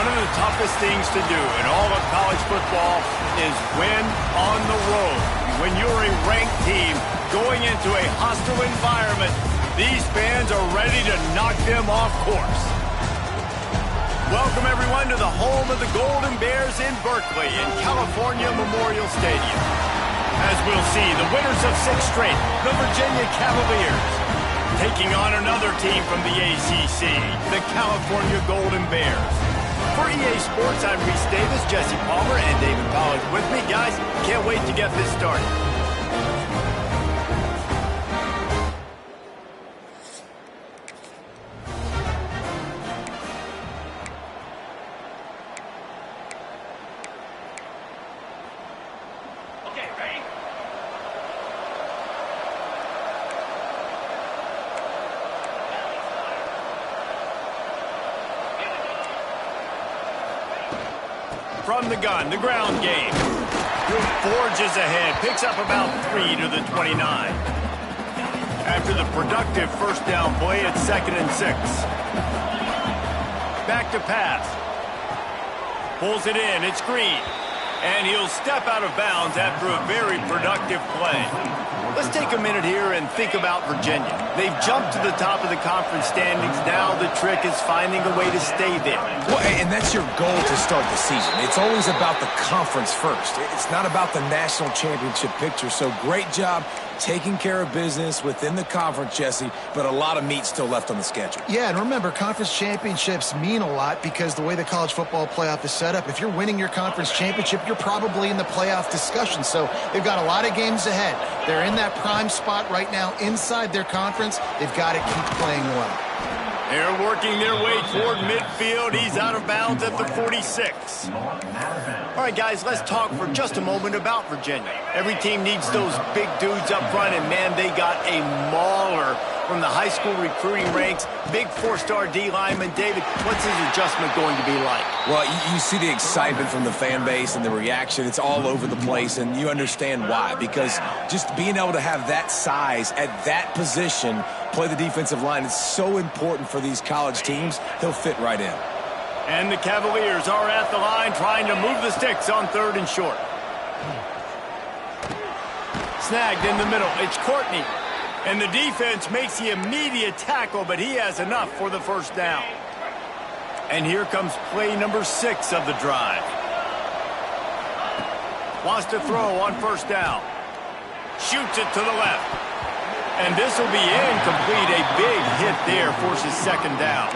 One of the toughest things to do in all of college football is win on the road. When you're a ranked team going into a hostile environment, these fans are ready to knock them off course. Welcome, everyone, to the home of the Golden Bears in Berkeley in California Memorial Stadium. As we'll see, the winners of 6 straight, the Virginia Cavaliers, taking on another team from the ACC, the California Golden Bears. For EA Sports, I'm Reese Davis, Jesse Palmer, and David Pollack with me. Guys, can't wait to get this started. From the gun, the ground game. Forges ahead, picks up about 3 to the 29. After the productive first down play, it's 2nd and 6. Back to pass. Pulls it in, it's Green. And he'll step out of bounds after a very productive play. Let's take a minute here and think about Virginia. They've jumped to the top of the conference standings. Now the trick is finding a way to stay there. Well, and that's your goal to start the season. It's always about the conference first. It's not about the national championship picture. So great job taking care of business within the conference, Jesse, but a lot of meat still left on the schedule. Yeah, and remember, conference championships mean a lot because the way the college football playoff is set up, if you're winning your conference championship, you're probably in the playoff discussion. So they've got a lot of games ahead. They're in that prime spot right now inside their conference. They've got to keep playing well. They're working their way toward midfield. He's out of bounds at the 46. All right, guys, let's talk for just a moment about Virginia. Every team needs those big dudes up front, and, man, they got a mauler from the high school recruiting ranks. Big 4-star D lineman. David, what's his adjustment going to be like? Well, you see the excitement from the fan base and the reaction. It's all over the place, and you understand why. Because just being able to have that size at that position, play the defensive line, is so important for these college teams. He'll fit right in. And the Cavaliers are at the line trying to move the sticks on 3rd and short. Snagged in the middle. It's Courtney. And the defense makes the immediate tackle, but he has enough for the first down. And here comes play number 6 of the drive. Wants to throw on first down. Shoots it to the left. And this will be incomplete. A big hit there forces 2nd down.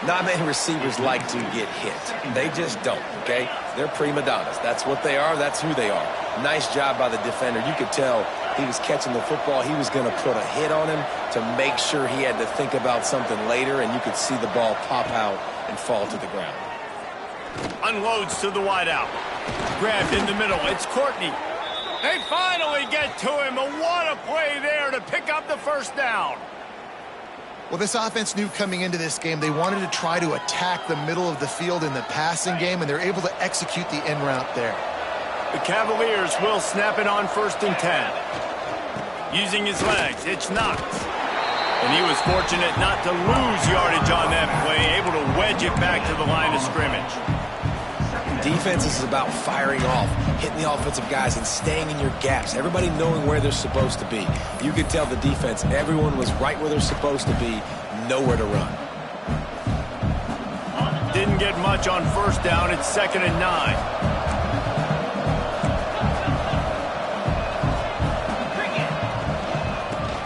Not many receivers like to get hit. They just don't, okay? They're prima donnas. That's what they are. That's who they are. Nice job by the defender. You could tell he was catching the football. He was going to put a hit on him to make sure he had to think about something later, and you could see the ball pop out and fall to the ground. Unloads to the wideout. Grabbed in the middle. It's Courtney. They finally get to him. What a play there to pick up the first down. Well, this offense knew coming into this game they wanted to try to attack the middle of the field in the passing game, and they're able to execute the in route there. The Cavaliers will snap it on 1st and 10. Using his legs, it's Knox. And he was fortunate not to lose yardage on that play, able to wedge it back to the line of scrimmage. Defense is about firing off, hitting the offensive guys, and staying in your gaps. Everybody knowing where they're supposed to be. You could tell the defense, everyone was right where they're supposed to be, nowhere to run. Didn't get much on first down. It's 2nd and 9.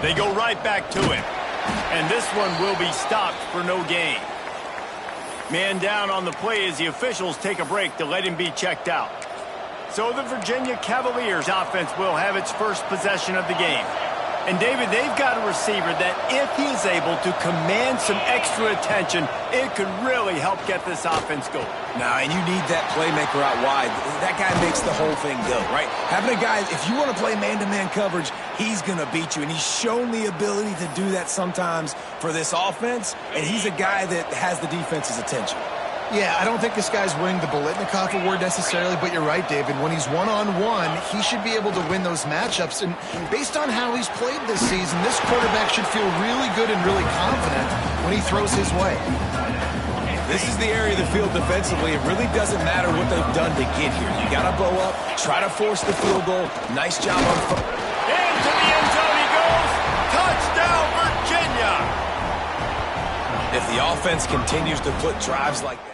They go right back to him. And this one will be stopped for no gain. Man down on the play as the officials take a break to let him be checked out. So the Virginia Cavaliers offense will have its first possession of the game. And, David, they've got a receiver that if he is able to command some extra attention, it could really help get this offense going. Now, and you need that playmaker out wide. That guy makes the whole thing go, right? Having a guy, if you want to play man-to-man coverage, he's going to beat you. And he's shown the ability to do that sometimes for this offense. And he's a guy that has the defense's attention. Yeah, I don't think this guy's winning the Biletnikoff award necessarily, but you're right, David. When he's one-on-one, he should be able to win those matchups. And based on how he's played this season, this quarterback should feel really good and really confident when he throws his way. This is the area of the field defensively. It really doesn't matter what they've done to get here. You got to bow up, try to force the field goal. Nice job on first. Into the end zone he goes. Touchdown, Virginia. If the offense continues to put drives like that.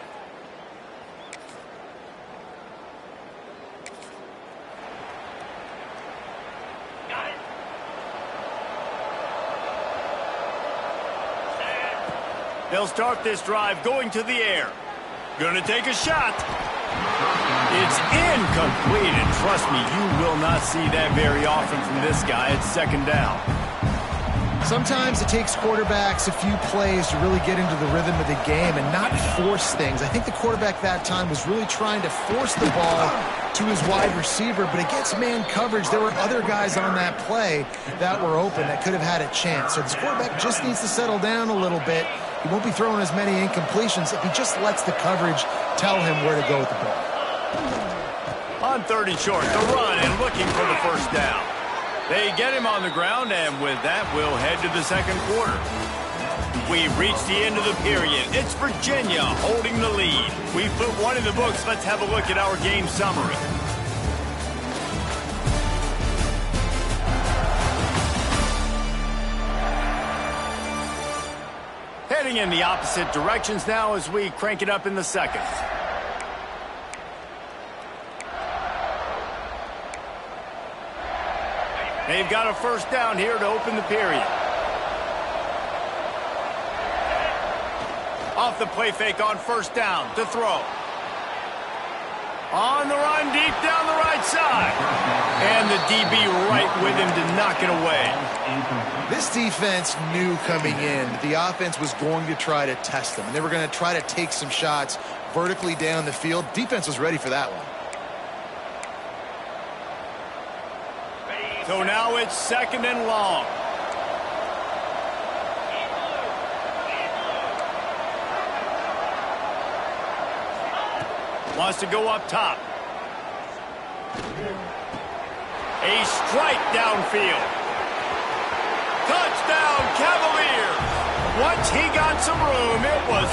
They'll start this drive going to the air. Gonna take a shot. It's incomplete, and trust me, you will not see that very often from this guy. It's second down. Sometimes it takes quarterbacks a few plays to really get into the rhythm of the game and not force things. I think the quarterback that time was really trying to force the ball to his wide receiver, but against man coverage, there were other guys on that play that were open that could have had a chance. So this quarterback just needs to settle down a little bit. He won't be throwing as many incompletions if he just lets the coverage tell him where to go with the ball. On 3rd and short, the run and looking for the first down. They get him on the ground, and with that, we'll head to the second quarter. We've reached the end of the period. It's Virginia holding the lead. We've put one in the books. Let's have a look at our game summary. Heading in the opposite directions now as we crank it up in the second. They've got a first down here to open the period. Off the play fake on first down to throw. On the run deep down the right side. And the DB right with him to knock it away. This defense knew coming in that the offense was going to try to test them. And they were going to try to take some shots vertically down the field. Defense was ready for that one. So now it's second and long. Wants to go up top. A strike downfield. Touchdown, Cavaliers. Once he got some room, it was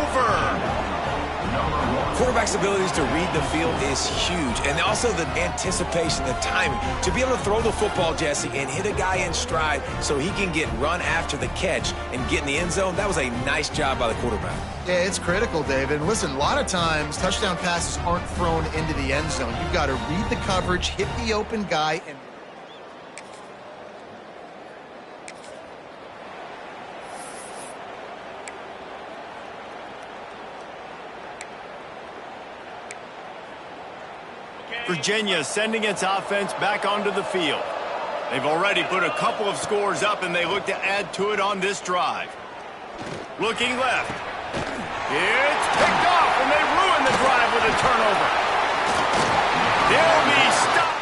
over. Quarterback's abilities to read the field is huge, and also the anticipation, the timing. To be able to throw the football, Jesse, and hit a guy in stride so he can get run after the catch and get in the end zone, that was a nice job by the quarterback. Yeah, it's critical, David. And listen, a lot of times touchdown passes aren't thrown into the end zone. You've got to read the coverage, hit the open guy, and Virginia sending its offense back onto the field. They've already put a couple of scores up, and they look to add to it on this drive. Looking left. It's picked off, and they ruin the drive with a turnover. They'll be stopped.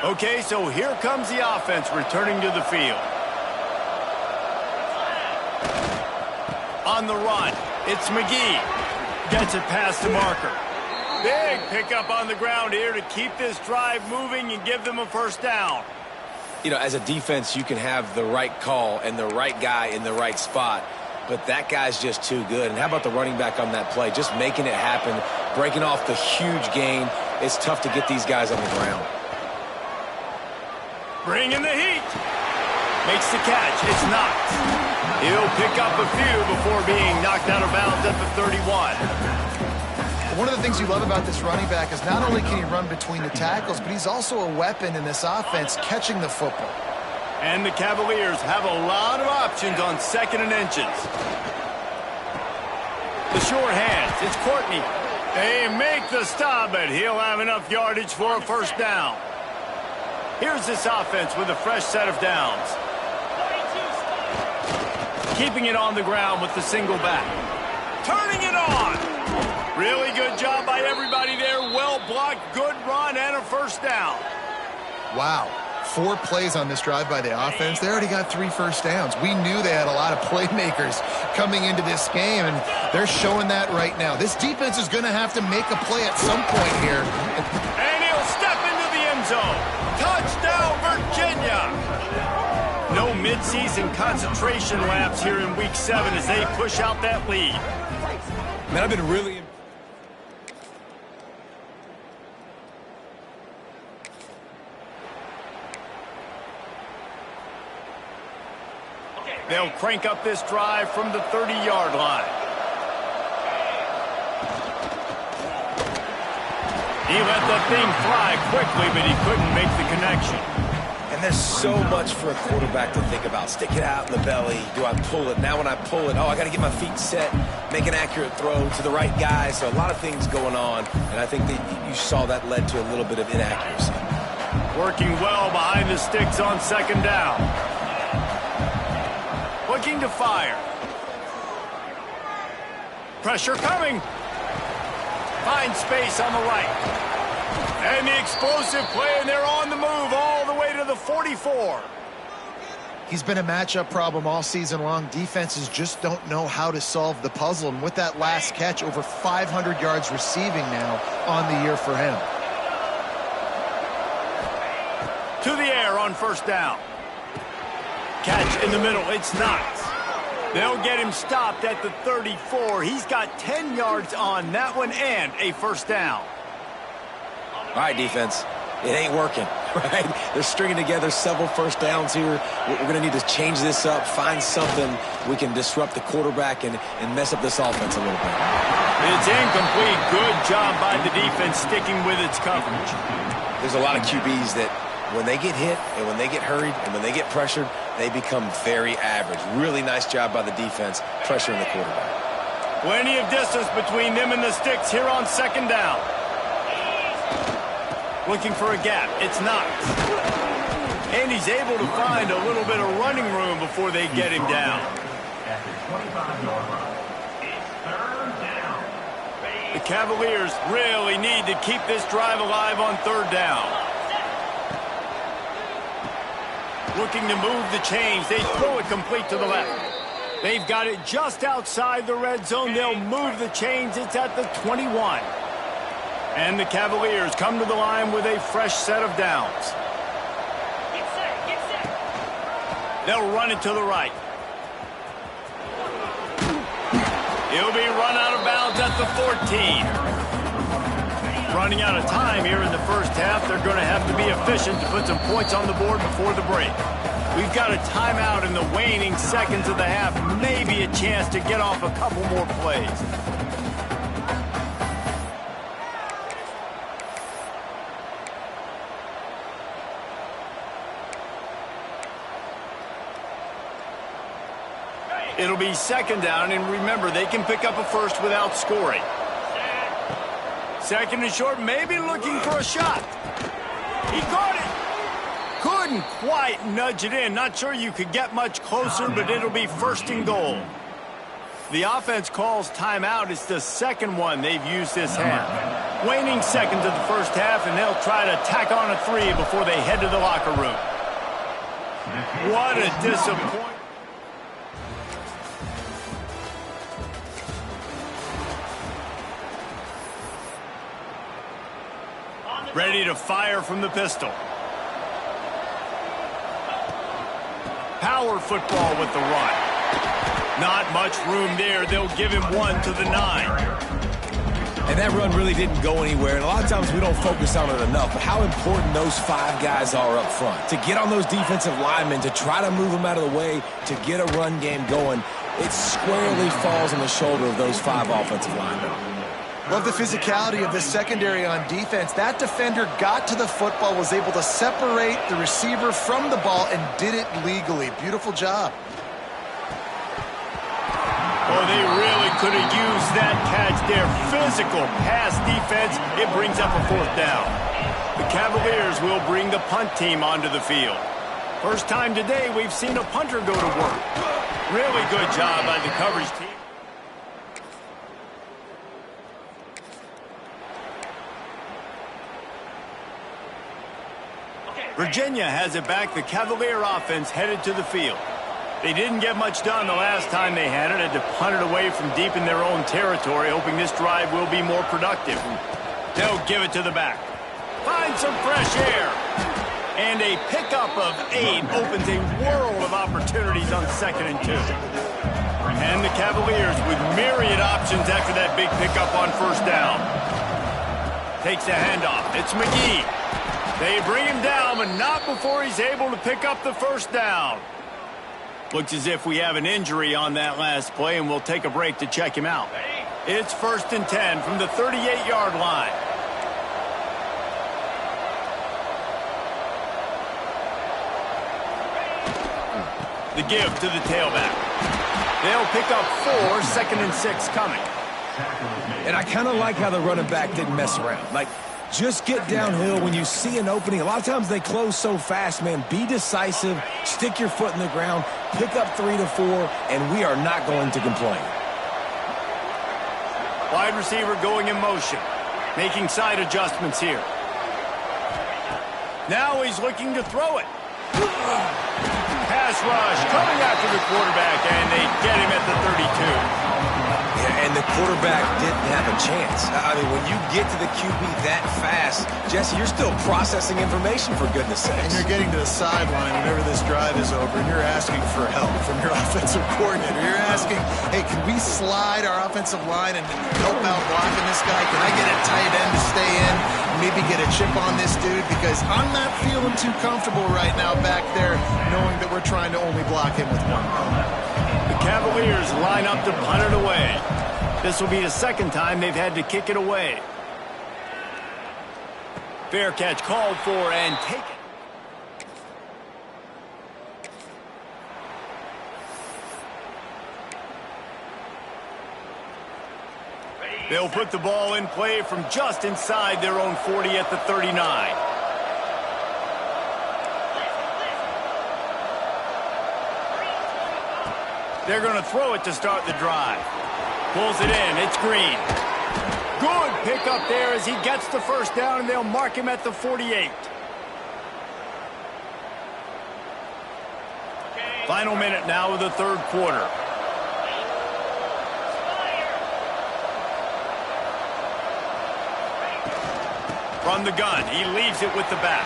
Okay, so here comes the offense returning to the field. On the run, it's McGee. Gets it past the marker. Big pickup on the ground here to keep this drive moving and give them a first down. You know, as a defense, you can have the right call and the right guy in the right spot, but that guy's just too good. And how about the running back on that play? Just making it happen, breaking off the huge gain. It's tough to get these guys on the ground. Bringing the heat. Makes the catch. It's knocked. He'll pick up a few before being knocked out of bounds at the 31. One of the things you love about this running back is not only can he run between the tackles, but he's also a weapon in this offense catching the football. And the Cavaliers have a lot of options on second and inches. The short hands. It's Courtney. They make the stop, but he'll have enough yardage for a first down. Here's this offense with a fresh set of downs. Keeping it on the ground with the single back. Turning it on. Really good job by everybody there. Well blocked, good run, and a first down. Wow. 4 plays on this drive by the offense. They already got 3 first downs. We knew they had a lot of playmakers coming into this game, and they're showing that right now. This defense is going to have to make a play at some point here. And he'll step into the end zone. Touchdown, Virginia! No midseason concentration laps here in Week 7 as they push out that lead. Man, I've been really... They'll crank up this drive from the 30-yard line. He let the thing fly quickly, but he couldn't make the connection. And there's so much for a quarterback to think about. Stick it out in the belly. Do I pull it? Now when I pull it, I got to get my feet set, make an accurate throw to the right guy. So a lot of things going on, and I think that you saw that led to a little bit of inaccuracy. Working well behind the sticks on second down. Looking to fire. Pressure coming. Finds space on the right. And the explosive play, and they're on the move all the way to the 44. He's been a matchup problem all season long. Defenses just don't know how to solve the puzzle. And with that last catch, over 500 yards receiving now on the year for him. To the air on first down. Catch in the middle. It's not. They'll get him stopped at the 34. He's got 10 yards on that one and a first down. All right, defense. It ain't working, right? They're stringing together several first downs here. We're going to need to change this up, find something we can disrupt the quarterback and mess up this offense a little bit. It's incomplete. Good job by the defense sticking with its coverage. There's a lot of QBs that when they get hit and when they get hurried and when they get pressured, they become very average. Really nice job by the defense pressuring the quarterback. Plenty of distance between them and the sticks here on second down. Looking for a gap. It's not. And he's able to find a little bit of running room before they get him down. The Cavaliers really need to keep this drive alive on third down. Looking to move the chains. They throw it complete to the left. They've got it just outside the red zone. They'll move the chains. It's at the 21. And the Cavaliers come to the line with a fresh set of downs. They'll run it to the right. He'll be run out of bounds at the 14. Running out of time here in the first half. They're going to have to be efficient to put some points on the board before the break. We've got a timeout in the waning seconds of the half. Maybe a chance to get off a couple more plays. It'll be second down, and remember, they can pick up a first without scoring. Second and short, maybe looking for a shot. He caught it. Couldn't quite nudge it in. Not sure you could get much closer, but it'll be first and goal. The offense calls timeout. It's the second one they've used this half. Waning seconds of the first half, and they'll try to tack on a 3 before they head to the locker room. What a disappointment. Ready to fire from the pistol. Power football with the run. Not much room there. They'll give him 1 to the 9. And that run really didn't go anywhere. And a lot of times we don't focus on it enough. But how important those 5 guys are up front. To get on those defensive linemen, to try to move them out of the way, to get a run game going, it squarely falls on the shoulder of those 5 offensive linemen. Love the physicality of the secondary on defense. That defender got to the football, was able to separate the receiver from the ball, and did it legally. Beautiful job. Oh, they really could have used that catch there. Physical pass defense. It brings up a fourth down. The Cavaliers will bring the punt team onto the field. First time today we've seen a punter go to work. Really good job by the coverage team. Virginia has it back. The Cavalier offense headed to the field. They didn't get much done the last time they had it to punt it away from deep in their own territory, hoping this drive will be more productive. They'll give it to the back. Find some fresh air. And a pickup of 8 opens a world of opportunities on 2nd and 2. And the Cavaliers with myriad options after that big pickup on 1st down. Takes the handoff. It's McGee. They bring him down, but not before he's able to pick up the 1st down. Looks as if we have an injury on that last play, and we'll take a break to check him out. It's 1st and 10 from the 38-yard line. The give to the tailback. They'll pick up 4, 2nd and 6 coming. And I kind of like how the running back didn't mess around. Like, just get downhill when you see an opening. A lot of times they close so fast, man. Be decisive, stick your foot in the ground, pick up 3 to 4, and we are not going to complain. Wide receiver going in motion, making side adjustments here. Now he's looking to throw it. Pass rush coming after the quarterback, and they get him at the 32. Yeah, and the quarterback didn't have a chance. I mean, when you get to the QB that fast, Jesse, you're still processing information, for goodness sakes. And you're getting to the sideline whenever this drive is over, and you're asking for help from your offensive coordinator. You're asking, hey, can we slide our offensive line and help out blocking this guy? Can I get a tight end to stay in? Maybe get a chip on this dude, because I'm not feeling too comfortable right now back there knowing that we're trying to only block him with one ball. The Cavaliers line up to punt it away. This will be the 2nd time they've had to kick it away. Fair catch called for and taken. They'll put the ball in play from just inside their own 40 at the 39. They're going to throw it to start the drive. Pulls it in. It's Green. Good pickup there as he gets the 1st down, and they'll mark him at the 48. Final minute now of the 3rd quarter. From the gun, he leaves it with the back.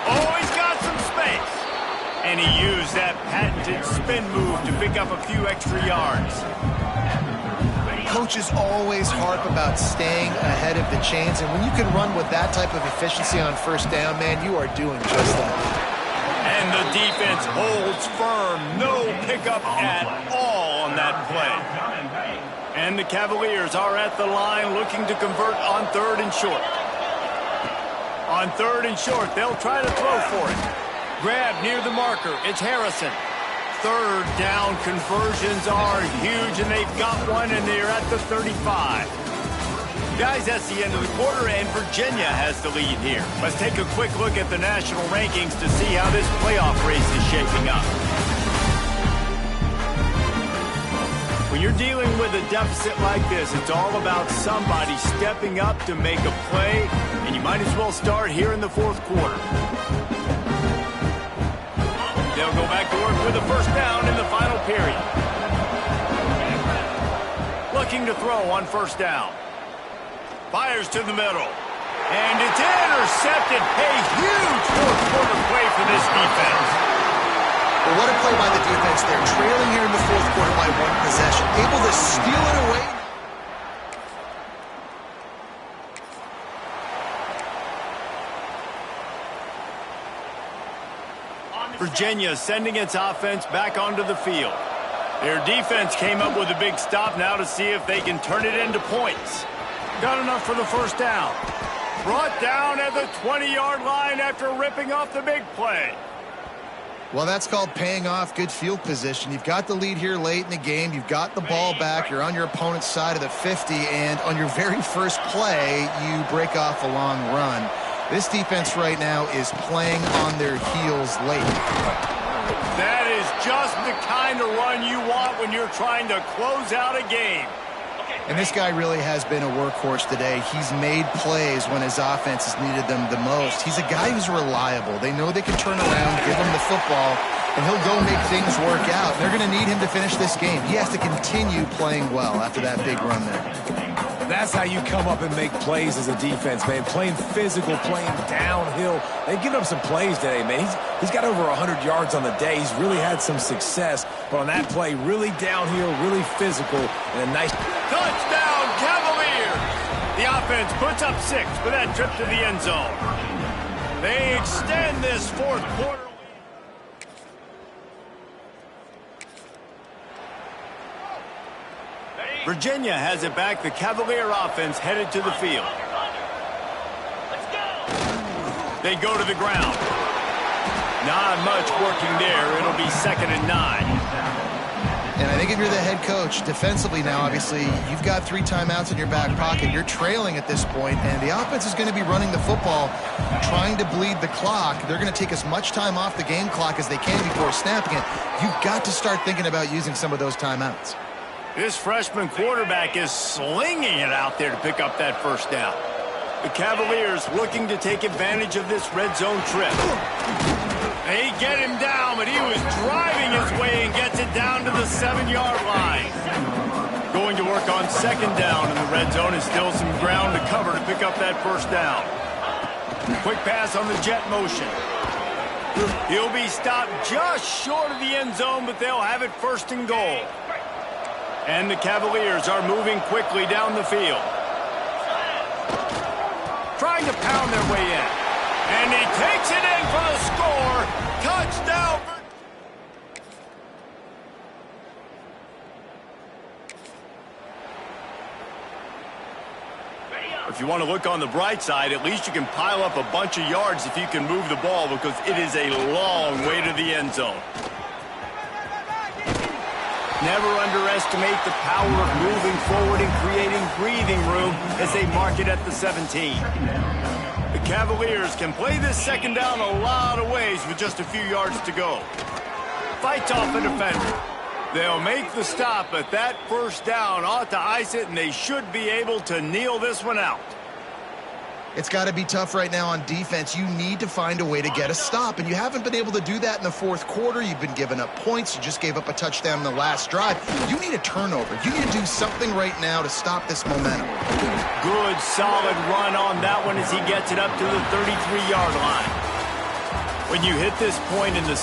Oh, he's got some space. And he used that patented spin move to pick up a few extra yards. Coaches always harp about staying ahead of the chains, and when you can run with that type of efficiency on 1st down, man, you are doing just that. And the defense holds firm. No pickup at all on that play. And the Cavaliers are at the line looking to convert on 3rd and short. On 3rd and short, they'll try to throw for it. Grab near the marker. It's Harrison. 3rd down conversions are huge, and they've got one, and they're at the 35. Guys, that's the end of the quarter, and Virginia has the lead here. Let's take a quick look at the national rankings to see how this playoff race is shaping up. When you're dealing with a deficit like this, it's all about somebody stepping up to make a play, and you might as well start here in the 4th quarter. They'll go back to work with a 1st down in the final period. Looking to throw on 1st down. Fires to the middle. And it's intercepted. A huge 4th quarter play for this defense. Well, what a play by the defense there. Trailing here in the 4th quarter by 1 possession. Able to steal it away. Virginia sending its offense back onto the field. Their defense came up with a big stop now to see if they can turn it into points. Got enough for the 1st down. Brought down at the 20-yard line after ripping off the big play. Well, that's called paying off good field position. You've got the lead here late in the game. You've got the ball back. You're on your opponent's side of the 50, and on your very first play, you break off a long run. This defense right now is playing on their heels late. That is just the kind of run you want when you're trying to close out a game. And this guy really has been a workhorse today. He's made plays when his offense has needed them the most. He's a guy who's reliable. They know they can turn around, give him the football, and he'll go make things work out. They're going to need him to finish this game. He has to continue playing well after that big run there. That's how you come up and make plays as a defense, man. Playing physical, playing downhill. They've given up some plays today, man. He's got over 100 yards on the day. He's really had some success. But on that play, really downhill, really physical, and a nice... Touchdown, Cavaliers! The offense puts up 6 with that trip to the end zone. They extend this fourth quarter. Virginia has it back. The Cavalier offense headed to the field. They go to the ground. Not much working there. It'll be 2nd and 9. And I think if you're the head coach, defensively now, obviously, you've got 3 timeouts in your back pocket. You're trailing at this point, and the offense is going to be running the football, trying to bleed the clock. They're going to take as much time off the game clock as they can before snapping it. You've got to start thinking about using some of those timeouts. This freshman quarterback is slinging it out there to pick up that first down. The Cavaliers looking to take advantage of this red zone trip. They get him down, but he was driving his way and gets it down to the 7-yard line. Going to work on 2nd down in the red zone is still some ground to cover to pick up that first down. Quick pass on the jet motion. He'll be stopped just short of the end zone, but they'll have it 1st and goal. And the Cavaliers are moving quickly down the field. Trying to pound their way in. And he takes it in for the score. Touchdown. If you want to look on the bright side, at least you can pile up a bunch of yards if you can move the ball, because it is a long way to the end zone. Never underestimate the power of moving forward and creating breathing room as they mark it at the 17. The Cavaliers can play this 2nd down a lot of ways with just a few yards to go. Fights off a defender. They'll make the stop, but that first down ought to ice it, and they should be able to kneel this one out. It's got to be tough right now on defense. You need to find a way to get a stop, and you haven't been able to do that in the 4th quarter. You've been giving up points. You just gave up a touchdown in the last drive. You need a turnover. You need to do something right now to stop this momentum. Good, solid run on that one as he gets it up to the 33-yard line. When you hit this point in the